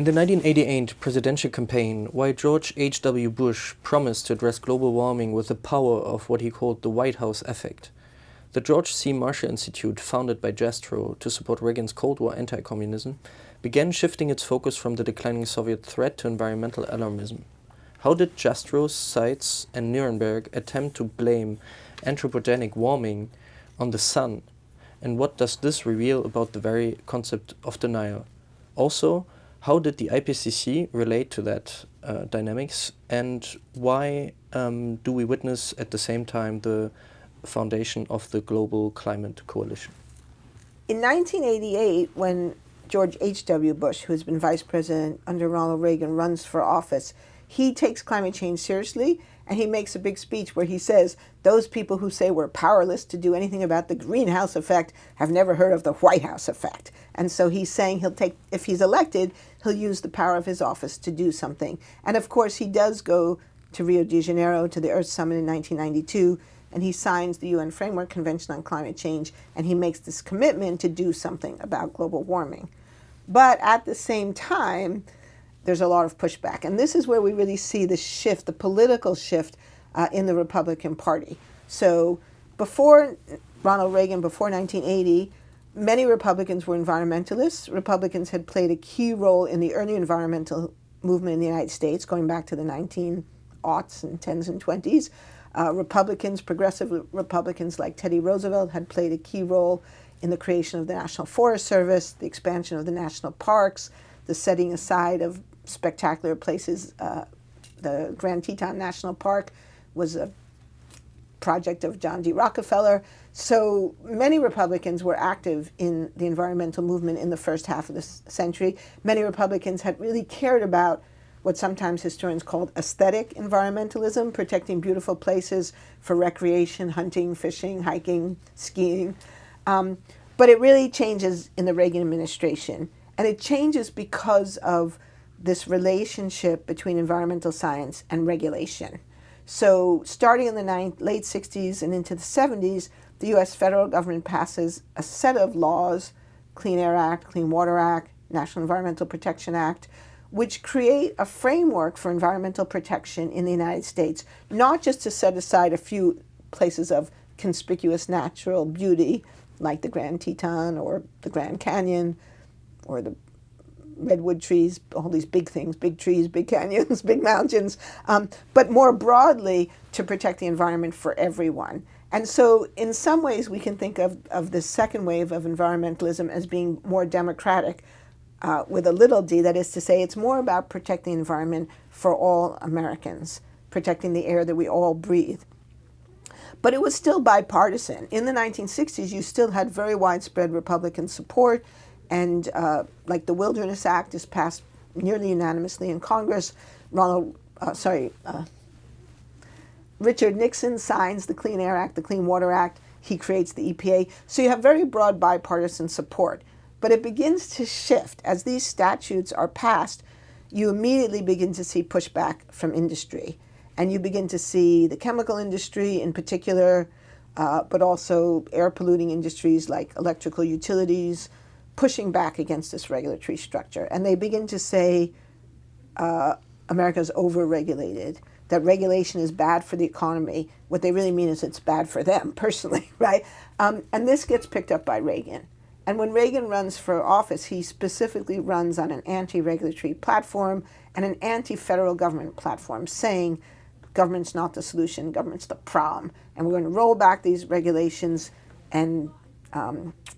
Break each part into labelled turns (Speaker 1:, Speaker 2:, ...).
Speaker 1: In the 1988 presidential campaign, while George H.W. Bush promised to address global warming with the power of what he called the White House effect, the George C. Marshall Institute, founded by Jastrow to support Reagan's Cold War anti-communism, began shifting its focus from the declining Soviet threat to environmental alarmism. How did Jastrow's sites and Nuremberg attempt to blame anthropogenic warming on the sun? And what does this reveal about the very concept of denial? Also, how did the IPCC relate to that dynamics, and why do we witness at the same time the foundation of the Global Climate Coalition?
Speaker 2: In 1988, when George H.W. Bush, who has been vice president under Ronald Reagan, runs for office, he takes climate change seriously, and he makes a big speech where he says, those people who say we're powerless to do anything about the greenhouse effect have never heard of the White House effect. And so he's saying if he's elected, he'll use the power of his office to do something. And of course, he does go to Rio de Janeiro, to the Earth Summit in 1992, and he signs the UN Framework Convention on Climate Change, and he makes this commitment to do something about global warming. But at the same time, there's a lot of pushback. And this is where we really see the shift, the political shift in the Republican Party. So before Ronald Reagan, before 1980, many Republicans were environmentalists. Republicans had played a key role in the early environmental movement in the United States, going back to the 1900s and 10s and 20s. Republicans, progressive Republicans like Teddy Roosevelt, had played a key role in the creation of the National Forest Service, the expansion of the national parks, the setting aside of spectacular places. The Grand Teton National Park was a project of John D. Rockefeller. So many Republicans were active in the environmental movement in the first half of the century. Many Republicans had really cared about what sometimes historians called aesthetic environmentalism, protecting beautiful places for recreation, hunting, fishing, hiking, skiing. But it really changes in the Reagan administration. And it changes because of this relationship between environmental science and regulation. So starting in the late 60s and into the 70s, the U.S. federal government passes a set of laws, Clean Air Act, Clean Water Act, National Environmental Protection Act, which create a framework for environmental protection in the United States, not just to set aside a few places of conspicuous natural beauty, like the Grand Teton or the Grand Canyon or the redwood trees, all these big things, big trees, big canyons, big mountains, but more broadly to protect the environment for everyone. And so in some ways we can think of the second wave of environmentalism as being more democratic, with a little d, that is to say it's more about protecting the environment for all Americans, protecting the air that we all breathe. But it was still bipartisan. In the 1960s, you still had very widespread Republican support, and like the Wilderness Act is passed nearly unanimously in Congress. Richard Nixon signs the Clean Air Act, the Clean Water Act. He creates the EPA. So you have very broad bipartisan support. But it begins to shift. As these statutes are passed, you immediately begin to see pushback from industry. And you begin to see the chemical industry in particular, but also air polluting industries like electrical utilities, pushing back against this regulatory structure. And they begin to say America's over-regulated, that regulation is bad for the economy. What they really mean is it's bad for them personally, right? And this gets picked up by Reagan. And when Reagan runs for office, he specifically runs on an anti-regulatory platform and an anti-federal government platform, saying government's not the solution, government's the problem. And we're going to roll back these regulations and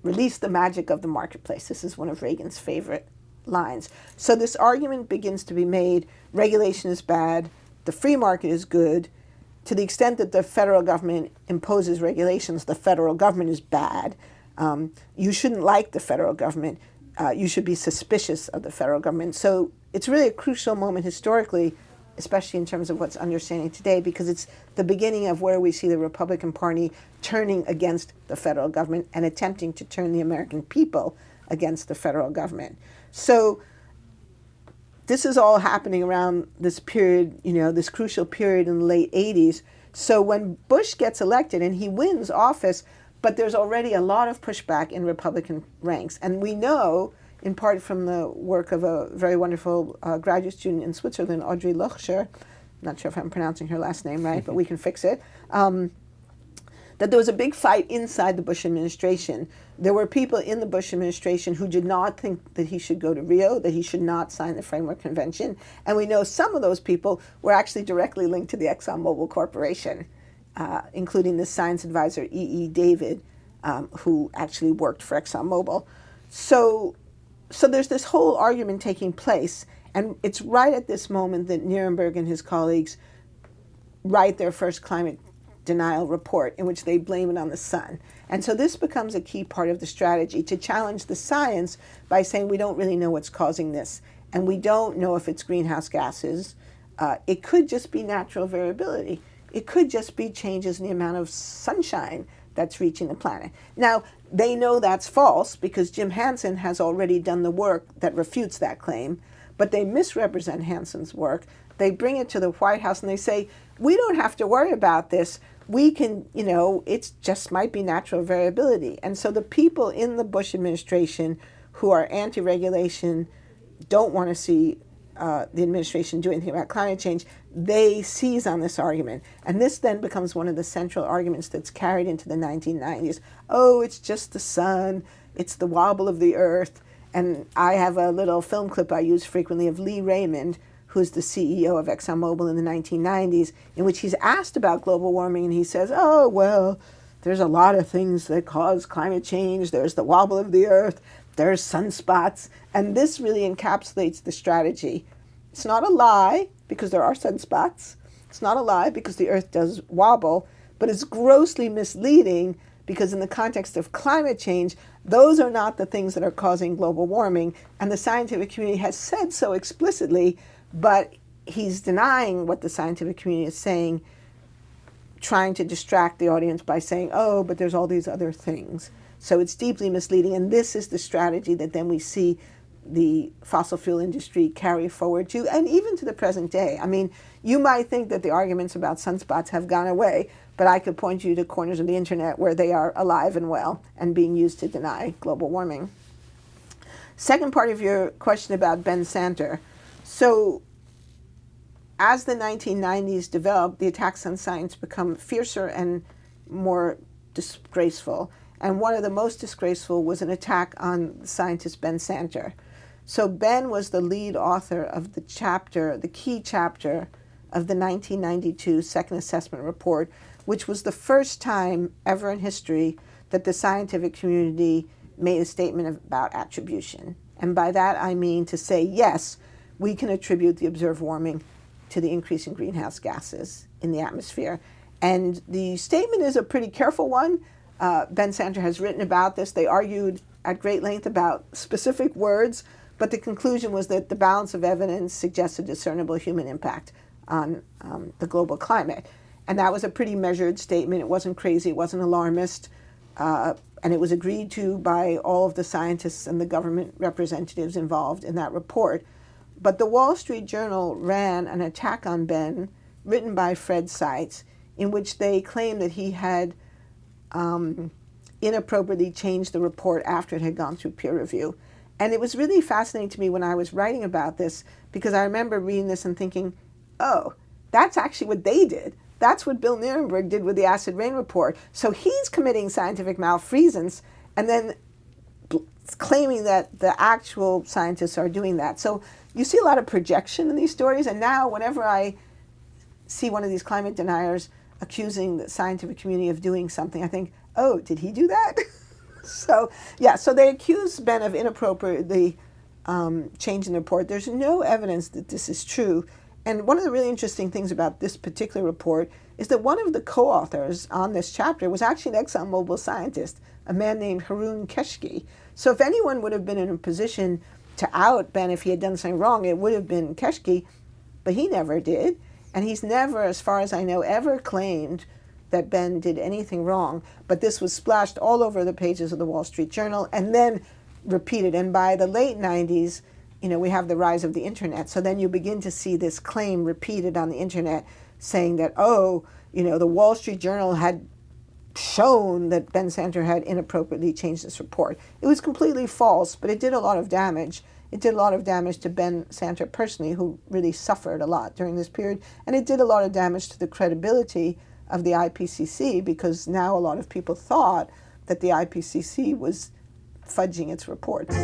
Speaker 2: release the magic of the marketplace. This is one of Reagan's favorite lines. So this argument begins to be made, regulation is bad, the free market is good. To the extent that the federal government imposes regulations, the federal government is bad. You shouldn't like the federal government. You should be suspicious of the federal government. So it's really a crucial moment historically, especially in terms of what's understanding today, because it's the beginning of where we see the Republican Party turning against the federal government and attempting to turn the American people against the federal government. So this is all happening around this period, this crucial period in the late 80s. So when Bush gets elected and he wins office, but there's already a lot of pushback in Republican ranks. And we know in part from the work of a very wonderful graduate student in Switzerland, Audrey Lochscher. Not sure if I'm pronouncing her last name right, but we can fix it. That there was a big fight inside the Bush administration. There were people in the Bush administration who did not think that he should go to Rio, that he should not sign the Framework Convention. And we know some of those people were actually directly linked to the ExxonMobil Corporation, including the science advisor E.E. David, who actually worked for ExxonMobil. So there's this whole argument taking place, and it's right at this moment that Nirenberg and his colleagues write their first climate denial report in which they blame it on the sun. And so this becomes a key part of the strategy, to challenge the science by saying we don't really know what's causing this, and we don't know if it's greenhouse gases. It could just be natural variability. It could just be changes in the amount of sunshine that's reaching the planet. Now, they know that's false because Jim Hansen has already done the work that refutes that claim, but they misrepresent Hansen's work. They bring it to the White House and they say, we don't have to worry about this. We can, it just might be natural variability. And so the people in the Bush administration who are anti-regulation, don't want to see the administration do anything about climate change, they seize on this argument. And this then becomes one of the central arguments that's carried into the 1990s. Oh, it's just the sun. It's the wobble of the earth. And I have a little film clip I use frequently of Lee Raymond, who's the CEO of ExxonMobil in the 1990s, in which he's asked about global warming, and he says, oh, well, there's a lot of things that cause climate change. There's the wobble of the earth. There's sunspots. And this really encapsulates the strategy. It's not a lie, because there are sunspots. It's not a lie, because the earth does wobble. But it's grossly misleading, because in the context of climate change, those are not the things that are causing global warming. And the scientific community has said so explicitly, but he's denying what the scientific community is saying, trying to distract the audience by saying, oh, but there's all these other things. So it's deeply misleading, and this is the strategy that then we see the fossil fuel industry carry forward to, and even to the present day. I mean, you might think that the arguments about sunspots have gone away, but I could point you to corners of the internet where they are alive and well and being used to deny global warming. Second part of your question about Ben Santer. So as the 1990s developed, the attacks on science become fiercer and more disgraceful. And one of the most disgraceful was an attack on the scientist Ben Santer. So Ben was the lead author of the key chapter of the 1992 Second Assessment Report, which was the first time ever in history that the scientific community made a statement about attribution. And by that I mean to say, yes, we can attribute the observed warming to the increase in greenhouse gases in the atmosphere. And the statement is a pretty careful one. Ben Santer has written about this. They argued at great length about specific words, but the conclusion was that the balance of evidence suggests a discernible human impact on the global climate. And that was a pretty measured statement. It wasn't crazy, it wasn't alarmist, and it was agreed to by all of the scientists and the government representatives involved in that report. But the Wall Street Journal ran an attack on Ben, written by Fred Seitz, in which they claimed that he had inappropriately changed the report after it had gone through peer review. And it was really fascinating to me when I was writing about this, because I remember reading this and thinking, oh, that's actually what they did. That's what Bill Nirenberg did with the acid rain report. So he's committing scientific malfeasance and then claiming that the actual scientists are doing that. So you see a lot of projection in these stories, and now whenever I see one of these climate deniers accusing the scientific community of doing something, I think, oh, did he do that? So they accuse Ben of inappropriately changing the report. There's no evidence that this is true. And one of the really interesting things about this particular report is that one of the co-authors on this chapter was actually an ExxonMobil scientist, a man named Haroon Keshki. So if anyone would have been in a position to out Ben if he had done something wrong, it would have been Keshki, but he never did. And he's never, as far as I know, ever claimed that Ben did anything wrong. But this was splashed all over the pages of the Wall Street Journal and then repeated. And by the late 90s, we have the rise of the internet. So then you begin to see this claim repeated on the internet saying that, the Wall Street Journal had shown that Ben Santer had inappropriately changed this report. It was completely false, but it did a lot of damage. It did a lot of damage to Ben Santer personally, who really suffered a lot during this period. And it did a lot of damage to the credibility of the IPCC, because now a lot of people thought that the IPCC was fudging its reports.